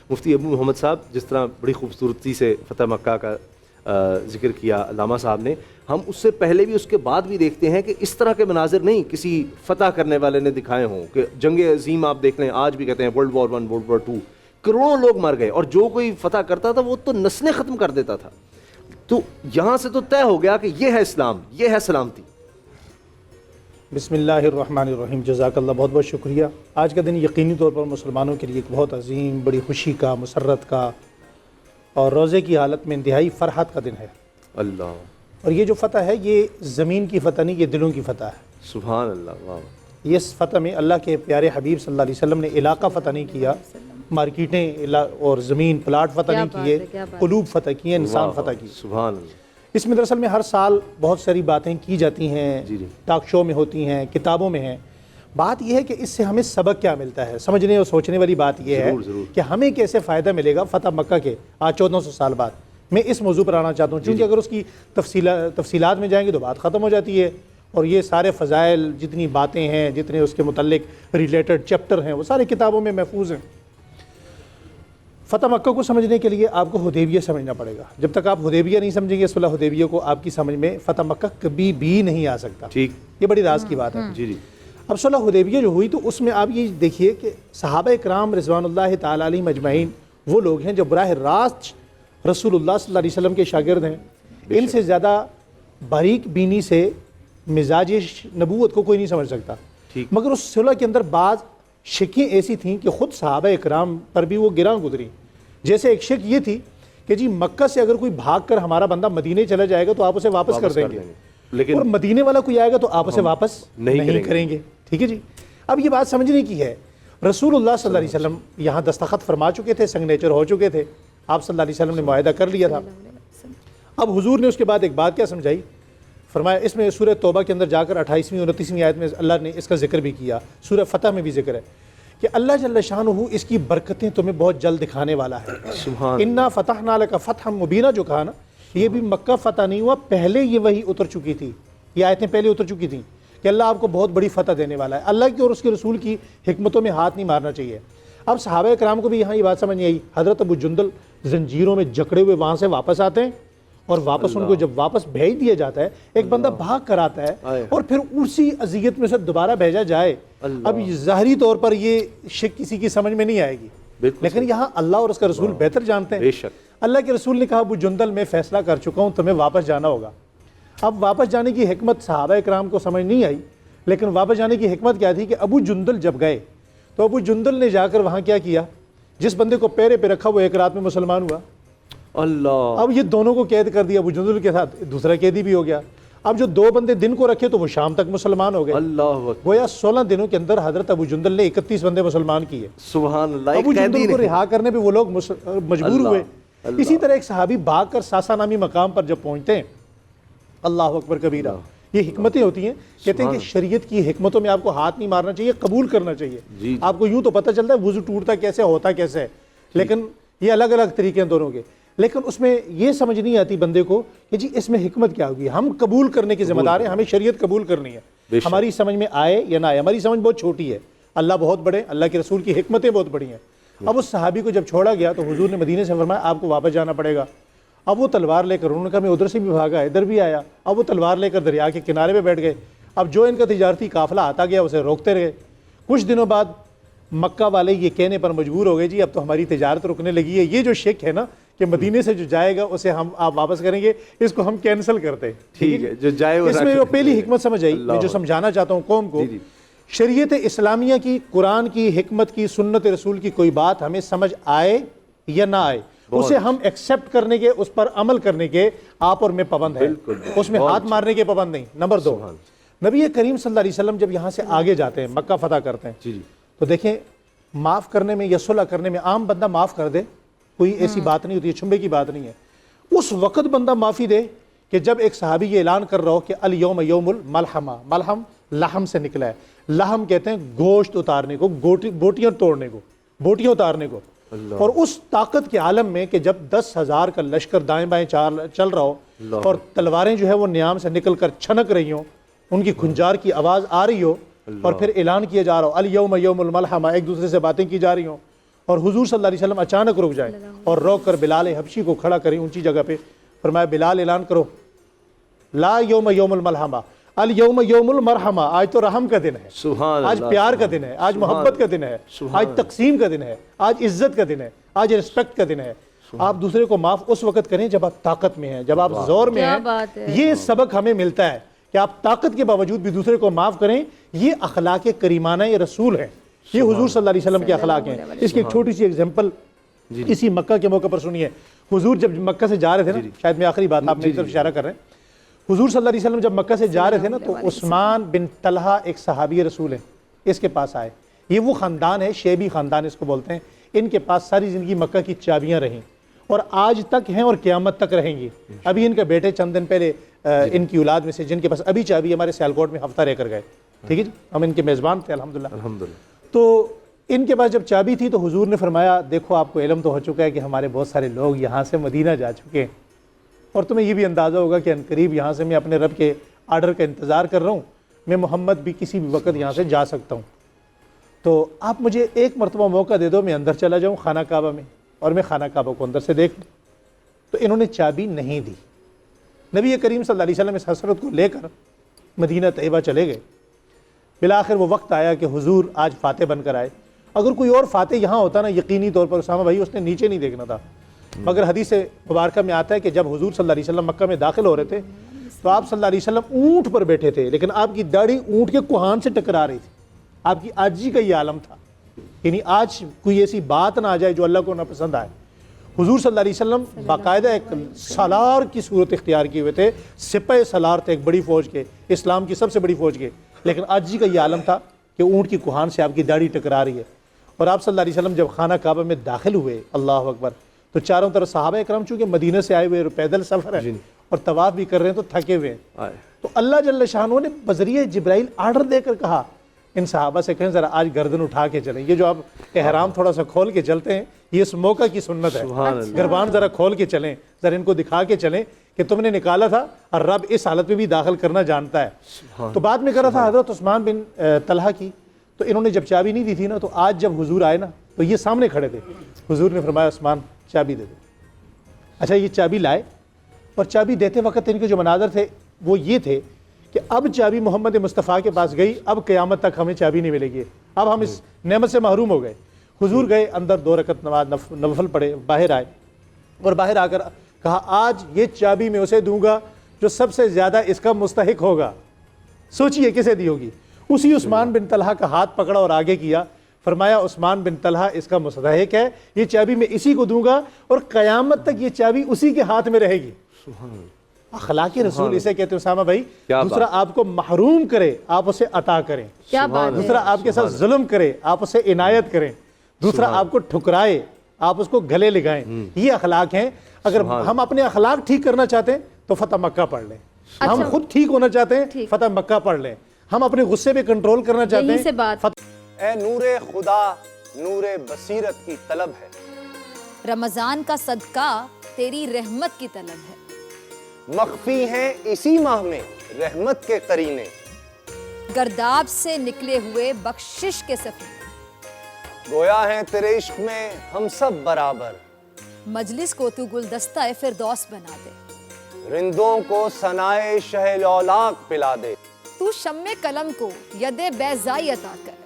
مفتی ابو محمد صاحب، جس طرح بڑی خوبصورتی سے فتح مکہ کا ذکر کیا علامہ صاحب نے، ہم اس سے پہلے بھی اس کے بعد بھی دیکھتے ہیں کہ اس طرح کے مناظر نہیں کسی فتح کرنے والے نے دکھائے ہوں، کہ جنگ عظیم آپ دیکھ لیں، آج بھی کہتے ہیں ورلڈ وار 1 ورلڈ وار 2، کروڑوں لوگ مر گئے، اور جو کوئی فتح کرتا تھا وہ تو نسلیں ختم کر دیتا تھا. تو یہاں سے تو طے ہو گیا کہ یہ ہے اسلام، یہ ہے سلامتی. بسم اللہ الرحمن الرحیم. جزاک اللہ، بہت بہت شکریہ. آج کا دن یقینی طور پر مسلمانوں کے لیے ایک بہت عظیم، بڑی خوشی کا، مسرت کا اور روزے کی حالت میں انتہائی فرحت کا دن ہے. اللہ. اور یہ جو فتح ہے یہ زمین کی فتح نہیں، یہ دلوں کی فتح ہے. سبحان اللہ. واہ. یہ اس فتح میں اللہ کے پیارے حبیب صلی اللہ علیہ وسلم نے علاقہ فتح نہیں کیا، مارکیٹیں اور زمین پلاٹ فتح نہیں کیے، قلوب فتح کیے، انسان فتح کی. سبحان اللہ. اس میں دراصل میں ہر سال بہت ساری باتیں کی جاتی ہیں، ٹاک شو میں ہوتی ہیں، کتابوں میں ہیں. بات یہ ہے کہ اس سے ہمیں سبق کیا ملتا ہے. سمجھنے اور سوچنے والی بات یہ ہے کہ ہمیں کیسے فائدہ ملے گا فتح مکہ کے آج 1400 سال بعد. میں اس موضوع پر آنا چاہتا ہوں کیونکہ اگر اس کی تفصیلات میں جائیں گے تو بات ختم ہو جاتی ہے، اور یہ سارے فضائل، جتنی باتیں ہیں، جتنے اس کے متعلق ریلیٹڈ چیپٹر ہیں، وہ سارے کتابوں میں محفوظ ہیں. فتح مکہ کو سمجھنے کے لیے آپ کو حدیبیہ سمجھنا پڑے گا. جب تک آپ حدیبیہ نہیں سمجھیں گے، صلح حدیبیہ کو، آپ کی سمجھ میں فتح مکہ کبھی بھی نہیں آ سکتا. ٹھیک، یہ بڑی راز کی بات ہے. جی. اب صلح حدیبیہ جو ہوئی تو اس میں آپ یہ دیکھیے کہ صحابہ کرام رضوان اللہ تعالیٰ علیہم اجمعین وہ لوگ ہیں جو براہ راست رسول اللہ صلی اللہ علیہ وسلم کے شاگرد ہیں. ان سے زیادہ باریک بینی سے مزاج نبوت کو کوئی نہیں سمجھ سکتا. مگر اس صلح کے اندر بعض شکیں ایسی تھیں کہ خود صحابہ اکرام پر بھی وہ گراں گزری. جیسے ایک شک یہ تھی کہ جی مکہ سے اگر کوئی بھاگ کر ہمارا بندہ مدینے چلا جائے گا تو آپ اسے واپس کر دیں گے، لیکن اور مدینے والا کوئی آئے گا تو آپ اسے واپس نہیں کریں گے. ٹھیک ہے جی. اب یہ بات سمجھنے کی ہے. رسول اللہ صلی اللہ علیہ وسلم یہاں دستخط فرما چکے تھے، سگنیچر ہو چکے تھے، آپ صلی اللہ علیہ وسلم نے معاہدہ کر لیا تھا. اب حضور نے اس کے بعد ایک بات کیا سمجھائی، فرمایا اس میں سورہ توبہ کے اندر جا کر 28ویں 29ویں آیت میں اللہ نے اس کا ذکر بھی کیا، سورہ فتح میں بھی ذکر ہے کہ اللہ جل شانہ اس کی برکتیں تمہیں بہت جلد دکھانے والا ہے. انا فتحنا لک فتحا مبینا جو کہا نا، یہ بھی مکہ فتح نہیں ہوا، پہلے یہ وحی اتر چکی تھی، یہ آیتیں پہلے اتر چکی تھیں کہ اللہ آپ کو بہت بڑی فتح دینے والا ہے. اللہ کی اور اس کے رسول کی حکمتوں میں ہاتھ نہیں مارنا چاہیے. اب صحابہ کرام کو بھی یہاں یہ بات سمجھ نہیں آئی. حضرت ابو جندل زنجیروں میں جکڑے ہوئے وہاں سے واپس آتے ہیں، اور واپس ان کو جب واپس بھیج دیا جاتا ہے، ایک بندہ بھاگ کر آتا ہے اور پھر اسی اذیت میں سے دوبارہ بھیجا جائے. اب ظاہری طور پر یہ شک کسی کی سمجھ میں نہیں آئے گی، لیکن یہاں اللہ اور اس کا رسول بہتر جانتے ہیں. اللہ کے رسول نے کہا ابو جندل میں فیصلہ کر چکا ہوں، تمہیں واپس جانا ہوگا. اب واپس جانے کی حکمت صحابہ کرام کو سمجھ نہیں آئی، لیکن واپس جانے کی حکمت کیا تھی کہ ابو جندل جب گئے تو ابو جندل نے جا کر وہاں کیا کیا، جس بندے کو پیرے پہ رکھا وہ ایک رات میں مسلمان ہوا. اللہ. اب یہ دونوں کو قید کر دیا، ابو جندل کے ساتھ دوسرا قیدی بھی ہو گیا. اب جو 2 بندے دن کو رکھے تو وہ شام تک مسلمان ہو گئے. اللہ. گویا 16 دنوں کے اندر حضرت ابو جندل نے 31 بندے مسلمان کیے. سبحان اللہ. ابو جندل کو رہا کرنے پہ وہ لوگ مجبور ہوئے. اسی طرح ایک صحابی بھاگ کر ساسا نامی مقام پر جب پہنچتے ہیں، اللہ اکبر کبیرہ، یہ حکمتیں ہوتی ہیں. کہتے ہیں کہ شریعت کی حکمتوں میں آپ کو ہاتھ نہیں مارنا چاہیے، قبول کرنا چاہیے. آپ کو یوں تو پتہ چلتا ہے وضو ٹوٹتا کیسے، ہوتا کیسے ہے، لیکن یہ الگ الگ طریقے ہیں دونوں کے. لیکن اس میں یہ سمجھ نہیں آتی بندے کو کہ جی اس میں حکمت کیا ہوگی. ہم قبول کرنے کے ذمہ دار ہیں، ہمیں شریعت قبول کرنی ہے، ہماری سمجھ میں آئے یا نہ آئے. ہماری سمجھ بہت چھوٹی ہے، اللہ بہت بڑے، اللہ کے رسول کی حکمتیں بہت بڑی ہیں. اب اس صحابی کو جب چھوڑا گیا تو حضور نے مدینے سے فرمایا آپ کو واپس جانا پڑے گا. اب وہ تلوار لے کر، انہوں نے کہا میں ادھر سے بھی بھاگا، ادھر بھی آیا. اب وہ تلوار لے کر دریا کے کنارے پہ بیٹھ گئے. اب جو ان کا تجارتی قافلہ آتا گیا اسے روکتے رہے. کچھ دنوں بعد مکہ والے یہ کہنے پر مجبور ہو گئے جی اب تو ہماری تجارت رکنے لگی ہے. یہ جو شک ہے نا کہ مدینے سے جو جائے گا اسے آپ واپس کریں گے، اس کو ہم کینسل کرتے ہیں. ٹھیک ہے، جو جائے اس میں وہ پہلی حکمت سمجھ آئی. میں جو سمجھانا چاہتا ہوں قوم کو، شریعت اسلامیہ کی، قرآن کی حکمت کی، سنت رسول کی کوئی بات ہمیں سمجھ آئے یا نہ آئے، اسے ہم ایکسیپٹ کرنے کے، اس پر عمل کرنے کے آپ اور میں پابند ہیں، اس میں ہاتھ مارنے کے پابند نہیں. نمبر 2، نبی کریم صلی اللہ علیہ وسلم جب یہاں سے آگے جاتے ہیں، مکہ فتح کرتے ہیں، تو دیکھیں معاف کرنے میں یا صلح کرنے میں عام بندہ معاف کر دے، کوئی ایسی بات نہیں ہوتی ہے، چھمبے کی بات نہیں ہے. اس وقت بندہ معافی دے کہ جب ایک صحابی یہ اعلان کر رہا ہو کہ الیوم یوم الملحمہ، ملحم لحم سے نکلا ہے. لحم کہتے ہیں گوشت اتارنے کو، بوٹیاں توڑنے کو، بوٹیاں اتارنے کو. اور اس طاقت کے عالم میں کہ جب 10,000 کا لشکر دائیں بائیں چل رہا ہو اور تلواریں جو ہے وہ نیام سے نکل کر چھنک رہی ہوں، ان کی کھنجار کی آواز آ رہی ہو، اور پھر اعلان کیا جا رہا ہو الیوم یوم الملحمہ، ایک دوسرے سے باتیں کی جا رہی ہوں، اور حضور صلی اللہ علیہ وسلم اچانک رک جائیں اور روک کر بلال حبشی کو کھڑا کریں اونچی جگہ پہ، فرمایا بلال اعلان کرو لا یوم یوم الملحمہ، الیوم یوم المرحمہ، آج تو رحم کا دن ہے، سبحان آج اللہ، پیار کا دن ہے، آج محبت کا دن ہے، آج تقسیم کا دن ہے، آج عزت کا دن ہے، آج رسپیکٹ کا دن ہے۔ آپ دوسرے کو معاف اس وقت کریں جب آپ طاقت میں ہیں، جب آپ زور میں ہیں۔ یہ سبق ہمیں ملتا ہے کہ آپ طاقت کے باوجود بھی دوسرے کو معاف کریں، یہ اخلاق کریمانہ رسول ہیں، یہ حضور صلی اللہ علیہ وسلم کے اخلاق ہیں۔ اس کی ایک چھوٹی سی ایگزامپل اسی مکہ کے موقع پر سنیے۔ حضور جب مکہ سے جا رہے تھے نا، شاید میں آخری بات آپ میری طرف اشارہ کر رہے ہیں، حضور صلی اللہ علیہ وسلم جب مکہ سے جا رہے تھے نا تو عثمان بن طلحہ ایک صحابی رسول ہیں، اس کے پاس آئے۔ یہ وہ خاندان ہے، شیبی خاندان اس کو بولتے ہیں، ان کے پاس ساری زندگی مکہ کی چابیاں رہیں اور آج تک ہیں اور قیامت تک رہیں گی۔ ابھی ان کے بیٹے چند دن پہلے ان کی اولاد میں سے جن کے پاس ابھی چابی ہمارے سیالکوٹ میں ہفتہ رہ کر گئے، ٹھیک ہے جی، ہم ان کے میزبان تھے الحمدللہ۔ تو ان کے پاس جب چابی تھی تو حضور نے فرمایا دیکھو آپ کو علم تو ہو چکا ہے کہ ہمارے بہت سارے لوگ یہاں سے مدینہ جا چکے ہیں، اور تمہیں یہ بھی اندازہ ہوگا کہ عنقریب یہاں سے میں اپنے رب کے آرڈر کا انتظار کر رہا ہوں، میں محمد بھی کسی بھی وقت یہاں سے جا سکتا ہوں، تو آپ مجھے ایک مرتبہ موقع دے دو، میں اندر چلا جاؤں خانہ کعبہ میں اور میں خانہ کعبہ کو اندر سے دیکھ لوں۔ تو انہوں نے چابی نہیں دی۔ نبی کریم صلی اللہ علیہ وسلم اس حسرت کو لے کر مدینہ طیبہ چلے گئے۔ بالآخر وہ وقت آیا کہ حضور آج فاتح بن کر آئے۔ اگر کوئی اور فاتح یہاں ہوتا نا، یقینی طور پر اسامہ بھائی اس نے نیچے نہیں دیکھنا تھا، مگر حدیث مبارکہ میں آتا ہے کہ جب حضور صلی اللہ علیہ وسلم مکہ میں داخل ہو رہے تھے تو آپ صلی اللہ علیہ وسلم اونٹ پر بیٹھے تھے، لیکن آپ کی داڑھی اونٹ کے کوہان سے ٹکرا رہی تھی۔ آپ کی عاجزی کا یہ عالم تھا، یعنی آج کوئی ایسی بات نہ آ جائے جو اللہ کو نہ پسند آئے۔ حضور صلی اللہ علیہ وسلم باقاعدہ ایک سالار کی صورت اختیار کیے ہوئے تھے، سپہ سالار تھے ایک بڑی فوج کے، اسلام کی سب سے بڑی فوج کے، لیکن عاجزی کا یہ عالم تھا کہ اونٹ کی کوہان سے آپ کی داڑھی ٹکرا رہی ہے۔ اور آپ صلی اللہ علیہ وسلم جب خانہ کعبہ میں داخل ہوئے، اللہ اکبر، تو چاروں طرف صحابہ کرام چونکہ مدینہ سے آئے ہوئے پیدل سفر ہے اور طواف بھی کر رہے ہیں تو تھکے ہوئے ہیں، تو اللہ جل شانہ نے بذریعہ جبرائیل آرڈر دے کر کہا ان صحابہ سے کہیں ذرا آج گردن اٹھا کے چلیں، یہ جو آپ احرام تھوڑا سا کھول کے چلتے ہیں یہ اس موقع کی سنت ہے، گربان ذرا کھول کے چلیں، ذرا ان کو دکھا کے چلیں کہ تم نے نکالا تھا اور رب اس حالت میں بھی داخل کرنا جانتا ہے۔ تو بعد میں کر رہا تھا حضرت عثمان بن طلحہ کی، تو انہوں نے جب چابی نہیں دی تھی نا، تو آج جب حضور آئے نا تو یہ سامنے کھڑے تھے، حضور نے فرمایا عثمان چابی دے دو۔ اچھا یہ چابی لائے، اور چابی دیتے وقت ان کے جو مناظر تھے وہ یہ تھے کہ اب چابی محمد مصطفیٰ کے پاس گئی، اب قیامت تک ہمیں چابی نہیں ملے گی، اب ہم اس نعمت سے محروم ہو گئے۔ حضور گئے اندر 2 رکعت نماز نفل پڑھے، باہر آئے اور باہر آ کر کہا آج یہ چابی میں اسے دوں گا جو سب سے زیادہ اس کا مستحق ہوگا۔ سوچئے کسے دی ہوگی؟ اسی عثمان بن طلحہ کا ہاتھ پکڑا اور آگے کیا، فرمایا عثمان بن طلحہ اس کا مستحق ہے، یہ چابی میں اسی کو دوں گا اور قیامت تک یہ چابی اسی کے ہاتھ میں رہے گی۔ اخلاق رسول اسے کہتے ہیں اسامہ بھائی، دوسرا آپ کو محروم کرے آپ اسے عطا کریں، دوسرا آپ کے ساتھ ظلم کرے آپ اسے عنایت کریں، دوسرا آپ کو ٹھکرائے آپ اس کو گلے لگائیں، یہ اخلاق ہیں۔ اگر ہم اپنے اخلاق ٹھیک کرنا چاہتے ہیں تو فتح مکہ پڑھ لیں، ہم خود ٹھیک ہونا چاہتے ہیں فتح مکہ پڑھ لیں، ہم اپنے غصے پہ کنٹرول کرنا چاہتے ہیں۔ اے نور خدا نور بصیرت کی طلب ہے، رمضان کا صدقہ تیری رحمت کی طلب ہے، مخفی ہیں اسی ماہ میں رحمت کے قرینے، گرداب سے نکلے ہوئے بخشش کے سفیر، گویا ہیں تیرے عشق میں ہم سب برابر، مجلس کو تو گلدستہ فردوس بنا دے، رندوں کو ثنائے شہ لولاک پلا دے، تو شمع قلم کو ید بیضائی عطا کر،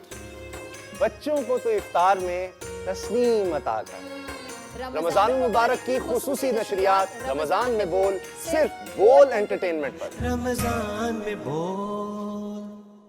بچوں کو تو افطار میں تسلیم عطا کر۔ رمضان مبارک کی خصوصی نشریات رمضان میں بول، صرف بول انٹرٹینمنٹ پر۔ رمضان میں بول